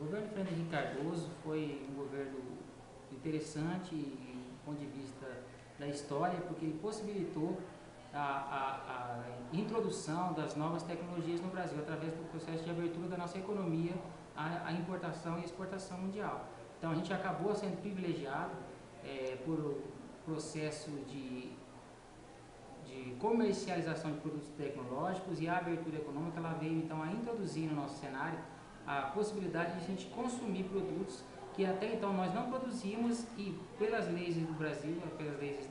governo Fernando Henrique Cardoso foi um governo interessante do ponto de vista da história, porque ele possibilitou a introdução das novas tecnologias no Brasil, através do processo de abertura da nossa economia à importação e exportação mundial. Então a gente acabou sendo privilegiado por processo de comercialização de produtos tecnológicos, e a abertura econômica ela veio então a introduzir no nosso cenário a possibilidade de a gente consumir produtos que até então nós não produzimos, e pelas leis do Brasil, pelas leis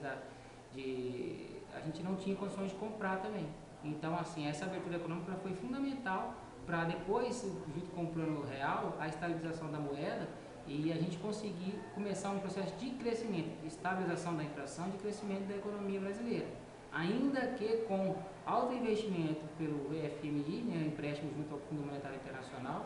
a gente não tinha condições de comprar também. Então assim, essa abertura econômica foi fundamental para depois, junto com o plano real, a estabilização da moeda, e a gente conseguir começar um processo de crescimento, de estabilização da inflação, de crescimento da economia brasileira. Ainda que com alto investimento pelo FMI, né, empréstimo junto ao Fundo Monetário Internacional,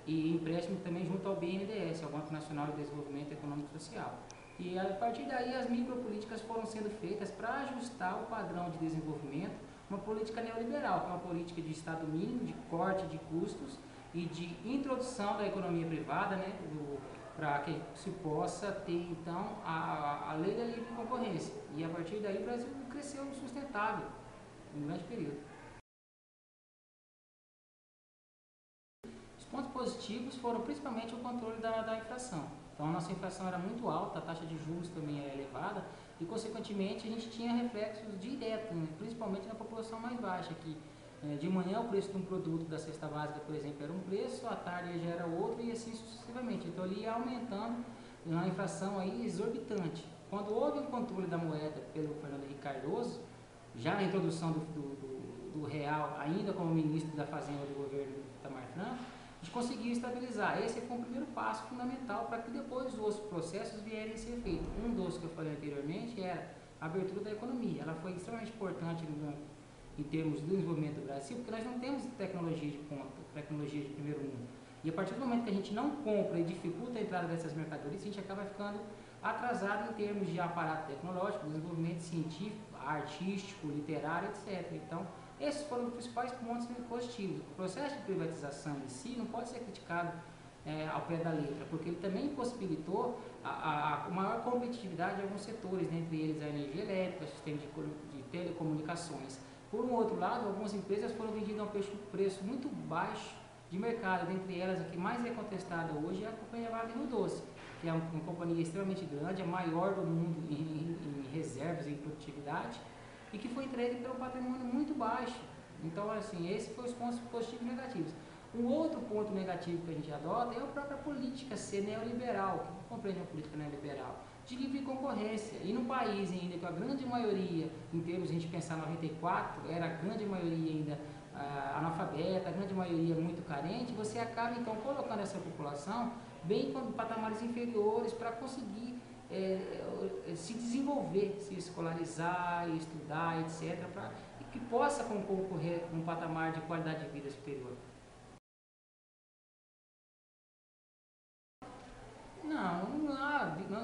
e empréstimo também junto ao BNDES, ao Banco Nacional de Desenvolvimento Econômico e Social. E a partir daí as micropolíticas foram sendo feitas para ajustar o padrão de desenvolvimento, uma política neoliberal, que é uma política de Estado mínimo, de corte de custos e de introdução da economia privada, né, para que se possa ter então a lei da livre concorrência. E a partir daí o Brasil cresceu sustentável em um grande período. Os pontos positivos foram principalmente o controle da inflação. Então a nossa inflação era muito alta, a taxa de juros também era elevada, e consequentemente a gente tinha reflexos diretos, né, principalmente na população mais baixa, que de manhã o preço de um produto da cesta básica, por exemplo, era um preço, à tarde já era outro, e assim sucessivamente. Então ele ia aumentando uma inflação aí exorbitante. Quando houve um controle da moeda pelo Fernando Henrique Cardoso, já na introdução do real, ainda como ministro da Fazenda do governo Itamar Franco, a gente conseguiu estabilizar. Esse foi o primeiro passo fundamental para que depois os outros processos vierem a ser feitos. Um dos que eu falei anteriormente era a abertura da economia. Ela foi extremamente importante em termos de desenvolvimento do Brasil, porque nós não temos tecnologia de ponta, tecnologia de primeiro mundo. E a partir do momento que a gente não compra e dificulta a entrada dessas mercadorias, a gente acaba ficando atrasado em termos de aparato tecnológico, desenvolvimento científico, artístico, literário, etc. Então, esses foram os principais pontos positivos. O processo de privatização em si não pode ser criticado ao pé da letra, porque ele também possibilitou a maior competitividade de alguns setores, dentre eles a energia elétrica, o sistema de telecomunicações. Por um outro lado, algumas empresas foram vendidas a um preço muito baixo de mercado, dentre elas a que mais é contestada hoje é a companhia Wagner Rio Doce, que é uma companhia extremamente grande, a maior do mundo em reservas e em produtividade, e que foi entregue pelo patrimônio muito baixo. Então, assim, esses foram os pontos positivos e negativos. Um outro ponto negativo que a gente adota é a própria política ser neoliberal. Que compreende a política neoliberal? De livre concorrência. E num país ainda que a grande maioria, em termos de a gente pensar 94, era a grande maioria ainda analfabeta, a grande maioria muito carente, você acaba então colocando essa população bem em patamares inferiores para conseguir se desenvolver, se escolarizar, estudar, etc., para que possa concorrer com um patamar de qualidade de vida superior.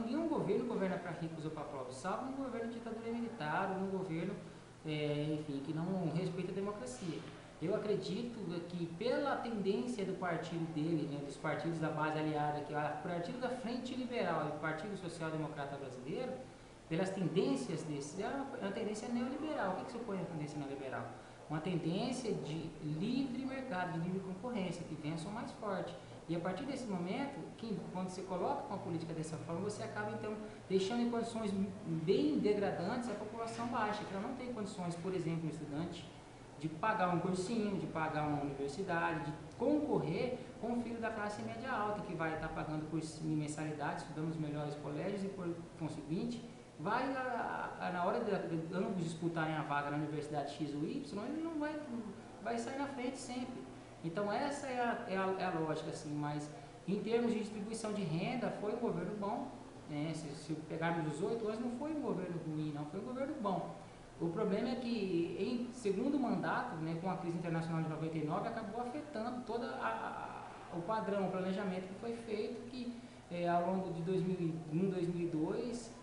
Nenhum governo governa para ricos ou para pobres, salvo um governo de ditadura militar ou um governo enfim, que não respeita a democracia. Eu acredito que pela tendência do partido dele, né, dos partidos da base aliada, que é o Partido da Frente Liberal e o Partido Social Democrata Brasileiro, pelas tendências desses, é uma tendência neoliberal. O que se opõe à tendência neoliberal? Uma tendência de livre mercado, de livre concorrência, que vença o mais forte. E a partir desse momento, quando você coloca uma política dessa forma, você acaba então deixando em condições bem degradantes a população baixa, que ela não tem condições, por exemplo, um estudante, de pagar um cursinho, de pagar uma universidade, de concorrer com o filho da classe média alta, que vai estar pagando cursinho em mensalidade, estudando nos melhores colégios e, por conseguinte, vai na hora de ambos disputarem a vaga na universidade X ou Y, ele não vai sair na frente sempre. Então essa é a lógica, assim, mas em termos de distribuição de renda foi um governo bom, né? Se pegarmos os 8 anos, não foi um governo ruim, não, foi um governo bom. O problema é que em segundo mandato, né, com a crise internacional de 99, acabou afetando todo o padrão, o planejamento que foi feito, que ao longo de 2001, 2002,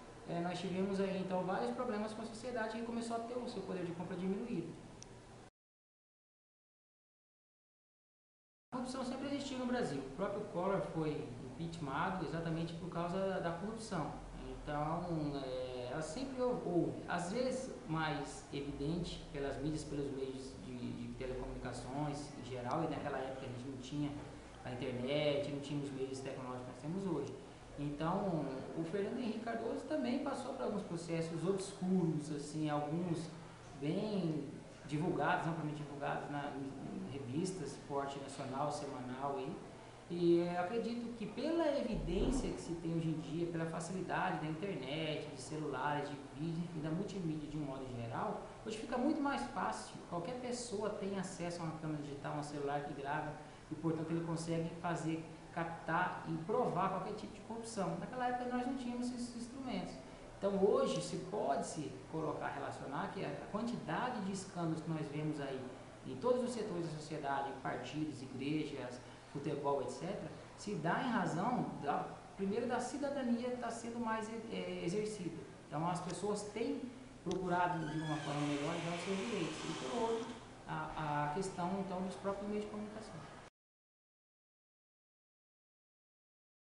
nós tivemos aí então vários problemas com a sociedade que começou a ter o seu poder de compra diminuído. A corrupção sempre existiu no Brasil. O próprio Collor foi impeachmentado exatamente por causa da corrupção. Então, ela sempre houve, às vezes mais evidente pelas mídias, pelos meios de telecomunicações em geral, e naquela época a gente não tinha a internet, não tinha os meios tecnológicos que nós temos hoje. Então, o Fernando Henrique Cardoso também passou por alguns processos obscuros, assim, alguns bem divulgados, amplamente divulgados em revistas, Esporte Nacional, Semanal, e acredito que pela evidência que se tem hoje em dia, pela facilidade da internet, de celulares, de vídeos, enfim, da multimídia de um modo geral, hoje fica muito mais fácil. Qualquer pessoa tem acesso a uma câmera digital, um celular que grava, e portanto ele consegue captar e provar qualquer tipo de corrupção. Naquela época nós não tínhamos esses instrumentos. Então hoje se pode relacionar que a quantidade de escândalos que nós vemos aí em todos os setores da sociedade, partidos, igrejas, futebol, etc., se dá em razão, primeiro, da cidadania estar sendo mais exercida. Então as pessoas têm procurado de uma forma melhor já os seus direitos. E por outro, a questão então dos próprios meios de comunicação.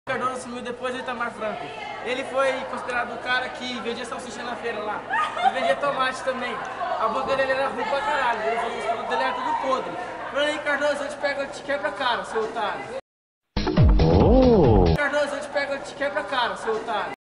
Cardoso assumiu depois do Itamar Franco. Ele foi considerado o cara que vendia salsicha na feira lá. Ele vendia tomate também. A boca dele era ruim pra caralho. Ele falou que os produtos dele eram tudo podre. Fernando Henrique Cardoso, eu te quebra a cara, seu otário. Cardoso, eu te quebra a cara, seu otário.